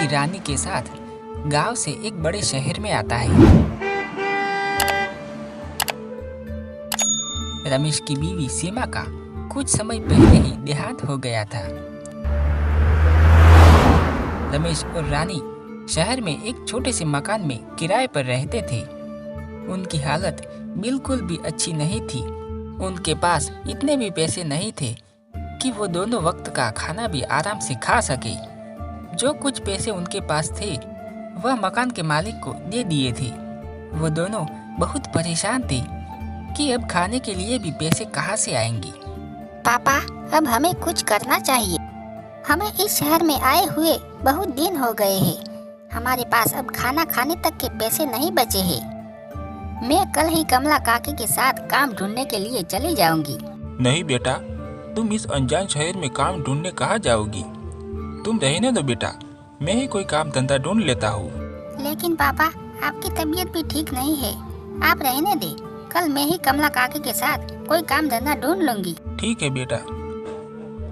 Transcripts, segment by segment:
लड़की रानी के साथ गांव से एक बड़े शहर में आता है। रमेश की बीवी सीमा का कुछ समय पहले ही देहांत हो गया था। रमेश और रानी शहर में एक छोटे से मकान में किराए पर रहते थे। उनकी हालत बिल्कुल भी अच्छी नहीं थी। उनके पास इतने भी पैसे नहीं थे कि वो दोनों वक्त का खाना भी आराम से खा सके। जो कुछ पैसे उनके पास थे वह मकान के मालिक को दे दिए थे। वो दोनों बहुत परेशान थे कि अब खाने के लिए भी पैसे कहाँ से आएंगे। पापा, अब हमें कुछ करना चाहिए। हमें इस शहर में आए हुए बहुत दिन हो गए हैं। हमारे पास अब खाना खाने तक के पैसे नहीं बचे हैं। मैं कल ही कमला काकी के साथ काम ढूंढने के लिए चली जाऊंगी। नहीं बेटा, तुम इस अनजान शहर में काम ढूंढने कहाँ जाओगी? तुम रहने दो बेटा, मैं ही कोई काम धंधा ढूंढ लेता हूँ। लेकिन पापा, आपकी तबीयत भी ठीक नहीं है। आप रहने दे, कल मैं ही कमला काकी के साथ कोई काम धंधा ढूंढ लूंगी। ठीक है बेटा,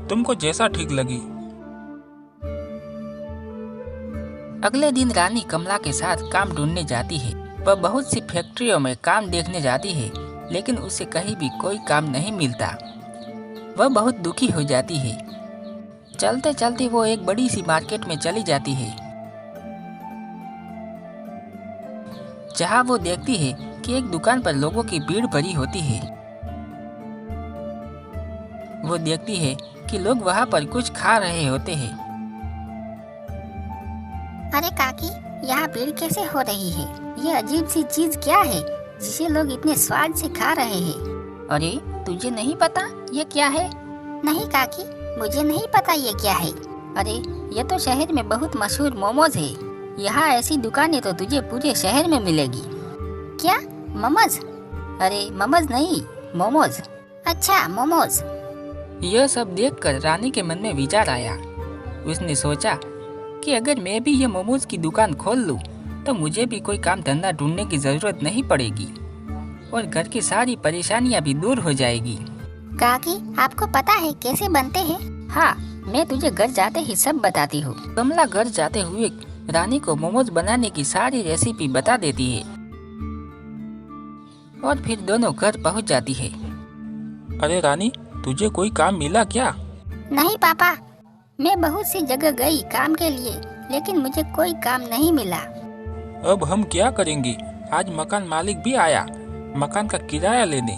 तुमको जैसा ठीक लगी। अगले दिन रानी कमला के साथ काम ढूंढने जाती है। वह बहुत सी फैक्ट्रियों में काम देखने जाती है, लेकिन उसे कहीं भी कोई काम नहीं मिलता। वह बहुत दुखी हो जाती है। चलते चलते वो एक बड़ी सी मार्केट में चली जाती है, जहाँ वो देखती है कि एक दुकान पर लोगों की भीड़ भरी होती है। वो देखती है कि लोग वहाँ पर कुछ खा रहे होते हैं। अरे काकी, यहाँ भीड़ कैसे हो रही है? ये अजीब सी चीज क्या है जिसे लोग इतने स्वाद से खा रहे हैं? अरे तुझे नहीं पता ये क्या है? नहीं काकी, मुझे नहीं पता ये क्या है। अरे ये तो शहर में बहुत मशहूर मोमोज है। यहाँ ऐसी दुकानें तो तुझे पूरे शहर में मिलेगी। क्या? मोमोज? अरे मोमोज नहीं, मोमोज। अच्छा, मोमोज। यह सब देखकर रानी के मन में विचार आया। उसने सोचा कि अगर मैं भी ये मोमोज की दुकान खोल लूं, तो मुझे भी कोई काम धंधा ढूंढने की जरूरत नहीं पड़ेगी और घर की सारी परेशानियां भी दूर हो जाएगी। काकी, आपको पता है कैसे बनते हैं? हाँ, मैं तुझे घर जाते ही सब बताती हूँ। कमला घर जाते हुए रानी को मोमोज बनाने की सारी रेसिपी बता देती है और फिर दोनों घर पहुँच जाती है। अरे रानी, तुझे कोई काम मिला क्या? नहीं पापा, मैं बहुत सी जगह गई काम के लिए, लेकिन मुझे कोई काम नहीं मिला। अब हम क्या करेंगे? आज मकान मालिक भी आया मकान का किराया लेने।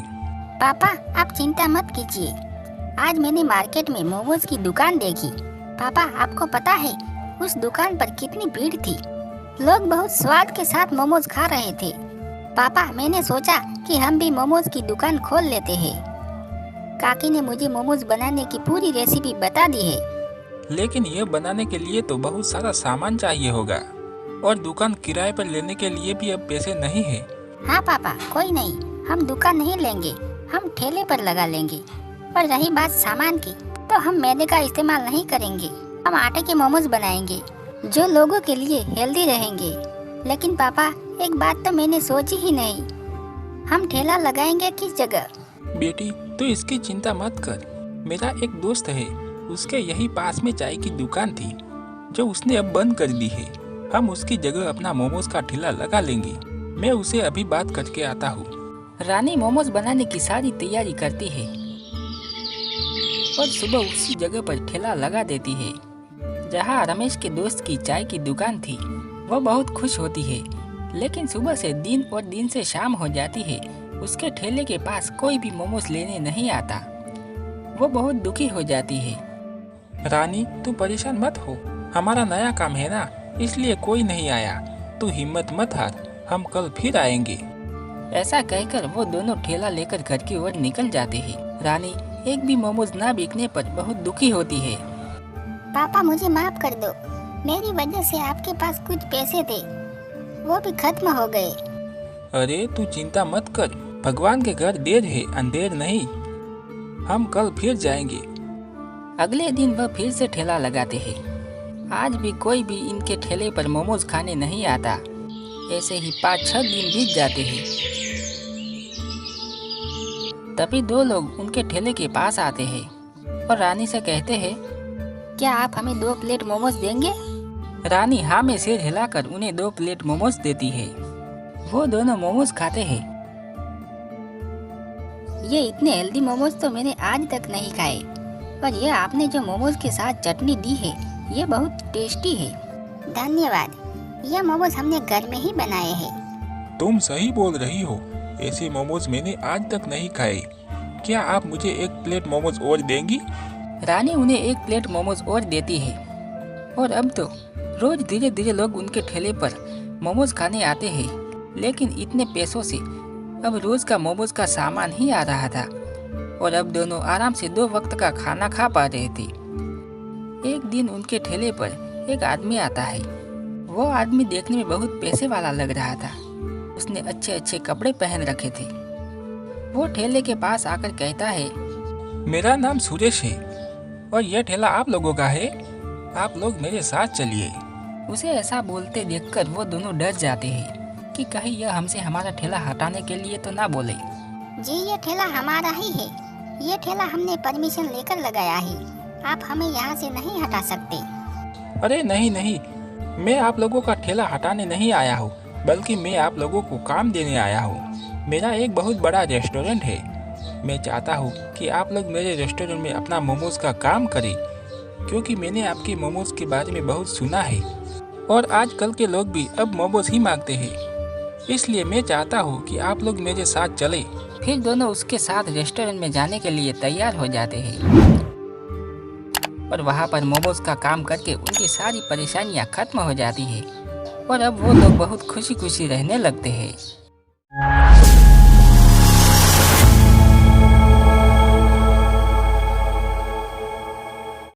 पापा, आप चिंता मत कीजिए। आज मैंने मार्केट में मोमोज की दुकान देखी। पापा, आपको पता है उस दुकान पर कितनी भीड़ थी? लोग बहुत स्वाद के साथ मोमोज खा रहे थे। पापा, मैंने सोचा कि हम भी मोमोज की दुकान खोल लेते हैं। काकी ने मुझे मोमोज बनाने की पूरी रेसिपी बता दी है। लेकिन ये बनाने के लिए तो बहुत सारा सामान चाहिए होगा और दुकान किराए पर लेने के लिए भी अब पैसे नहीं है। हाँ पापा, कोई नहीं, हम दुकान नहीं लेंगे, हम ठेले पर लगा लेंगे। और रही बात सामान की, तो हम मैदे का इस्तेमाल नहीं करेंगे। हम आटे के मोमोज बनाएंगे जो लोगों के लिए हेल्दी रहेंगे। लेकिन पापा, एक बात तो मैंने सोची ही नहीं, हम ठेला लगाएंगे किस जगह? बेटी, तो इसकी चिंता मत कर। मेरा एक दोस्त है, उसके यही पास में चाय की दुकान थी जो उसने अब बंद कर दी है। हम उसकी जगह अपना मोमोज का ठेला लगा लेंगे। मैं उसे अभी बात करके आता हूँ। रानी मोमोज बनाने की सारी तैयारी करती है और सुबह उसी जगह पर ठेला लगा देती है जहाँ रमेश के दोस्त की चाय की दुकान थी। वह बहुत खुश होती है, लेकिन सुबह से दिन और दिन से शाम हो जाती है, उसके ठेले के पास कोई भी मोमोज लेने नहीं आता। वो बहुत दुखी हो जाती है। रानी, तू परेशान मत हो, हमारा नया काम है ना, इसलिए कोई नहीं आया। तू हिम्मत मत हार, हम कल फिर आएंगे। ऐसा कहकर वो दोनों ठेला लेकर घर की ओर निकल जाते हैं। रानी एक भी मोमोज ना बिकने पर बहुत दुखी होती है। पापा, मुझे माफ कर दो। मेरी वजह से आपके पास कुछ पैसे थे, वो भी खत्म हो गए। अरे तू चिंता मत कर, भगवान के घर देर है अंधेर नहीं। हम कल फिर जाएंगे। अगले दिन वह फिर से ठेला लगाते हैं। आज भी कोई भी इनके ठेले पर मोमोज खाने नहीं आता। ऐसे ही 5-6 दिन बीत जाते हैं। तभी दो लोग उनके ठेले के पास आते हैं और रानी से कहते हैं, क्या आप हमें 2 प्लेट मोमोज देंगे? रानी हाँ में सिर हिलाकर उन्हें 2 प्लेट मोमोज देती है। वो दोनों मोमोज खाते हैं। ये इतने हेल्दी मोमोज तो मैंने आज तक नहीं खाए, पर ये आपने जो मोमोज के साथ चटनी दी है ये बहुत टेस्टी है। धन्यवाद। यह मोमोज हमने घर में ही बनाए हैं। तुम सही बोल रही हो, ऐसे मोमोज मैंने आज तक नहीं खाए। क्या आप मुझे 1 प्लेट मोमोज और देंगी? रानी उन्हें 1 प्लेट मोमोज और देती है। और अब तो रोज धीरे धीरे लोग उनके ठेले पर मोमोज खाने आते हैं। लेकिन इतने पैसों से अब रोज का मोमोज का सामान ही आ रहा था और अब दोनों आराम से 2 वक्त का खाना खा पा रहे थे। एक दिन उनके ठेले पर एक आदमी आता है। वो आदमी देखने में बहुत पैसे वाला लग रहा था। उसने अच्छे अच्छे कपड़े पहन रखे थे। वो ठेले के पास आकर कहता है, मेरा नाम सुरेश है और यह ठेला आप लोगों का है। आप लोग मेरे साथ चलिए। उसे ऐसा बोलते देखकर वो दोनों डर जाते हैं कि कहीं यह हमसे हमारा ठेला हटाने के लिए तो ना बोले। जी ये ठेला हमारा ही है। ये ठेला हमने परमिशन लेकर लगाया है। आप हमें यहाँ से नहीं हटा सकते। अरे नहीं नहीं, मैं आप लोगों का ठेला हटाने नहीं आया हूँ, बल्कि मैं आप लोगों को काम देने आया हूँ। मेरा एक बहुत बड़ा रेस्टोरेंट है। मैं चाहता हूँ कि आप लोग मेरे रेस्टोरेंट में अपना मोमोज का काम करें, क्योंकि मैंने आपके मोमोज के बारे में बहुत सुना है और आजकल के लोग भी अब मोमोज ही मांगते हैं। इसलिए मैं चाहता हूँ कि आप लोग मेरे साथ चलें। फिर दोनों उसके साथ रेस्टोरेंट में जाने के लिए तैयार हो जाते हैं और वहाँ पर मोमोज का काम करके उनकी सारी परेशानियाँ खत्म हो जाती है और अब वो लोग बहुत खुशी खुशी रहने लगते हैं।